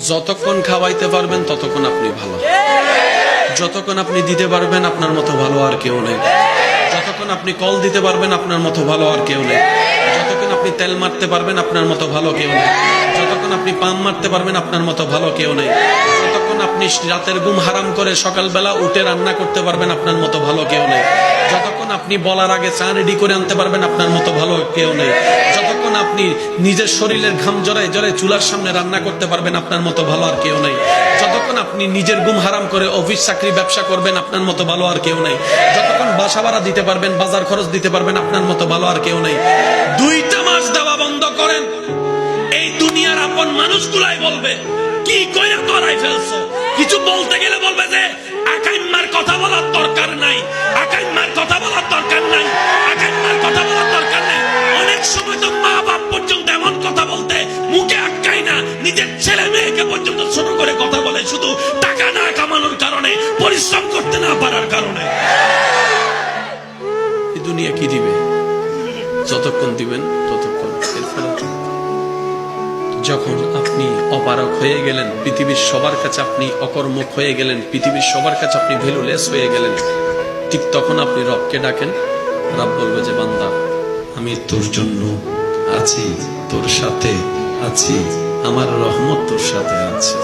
যতক্ষণ খাওয়াইতে পারবেন ততক্ষণ আপনি ভালো, যতক্ষণ আপনি দিতে পারবেন আপনার মতো ভালো আর কেউ নেই, যতক্ষণ আপনি কল দিতে পারবেন আপনার মতো ভালো আর কেউ নেই, যতক্ষণ আপনি তেল মারতে পারবেন আপনার মতো ভালো কেউ নেই, যতক্ষণ আপনি পাম মারতে পারবেন আপনার মতো ভালো কেউ নেই, যতক্ষণ আপনি রাতের ঘুম হারাম করে সকালবেলা উঠে রান্না করতে পারবেন আপনার মতো ভালো কেউ নেই, যতক্ষণ আপনি বলার আগে চা রেডি করে আনতে পারবেন আপনার মতো ভালো কেউ নেই, যতক্ষণ আপনি নিজের শরীরের ঘাম জড়ায় জড়ায় চুলার সামনে রান্না করতে পারবেন আপনার মতো ভালো আর কেউ নেই, যতক্ষণ আপনি নিজের ঘুম হারাম করে অফিস চাকরি ব্যবসা করবেন আপনার মতো ভালো আর কেউ নেই, যতক্ষণ বাসা ভাড়া দিতে পারবেন বাজার খরচ দিতে পারবেন আপনার মতো ভালো আর কেউ নেই। 2টা মাস দেওয়া বন্ধ করেন, এই দুনিয়ার আপন মানুষগুলাই বলবে কি কইরা করাই ফেলছো। কিছু বলতে গেলে বলবে যে আকাইম্মার কথা বলার দরকার নাই, আকাইম্মার কথা বলার দরকার নাই, আকাইম্মার কথা বলার দরকার নাই। অনেক সময় তো মা বাপ পর্যন্ত এমন কথা বলতে মুখে আটকায় না, নিজের ছেলে মেয়েকে পর্যন্ত ছোট করে কথা বলে, শুধু টাকা না কামানোর কারণে, পরিশ্রম করতে না পারার কারণে। এই দুনিয়া কি দিবে? যতক্ষণ দিবেন ততক্ষণ। যখন আপনি অপারক হয়ে গেলেন, পৃথিবীর সবার কাছে আপনি অকর্মক হয়ে গেলেন, পৃথিবীর সবার কাছে আপনি ভ্যালুলেস হয়ে গেলেন, ঠিক তখন আপনি রবকে ডাকেন, রব বলবে যে বান্দা আমি তোর জন্য আছি, তোর সাথে আছি, আমার রহমত তোর সাথে আছে।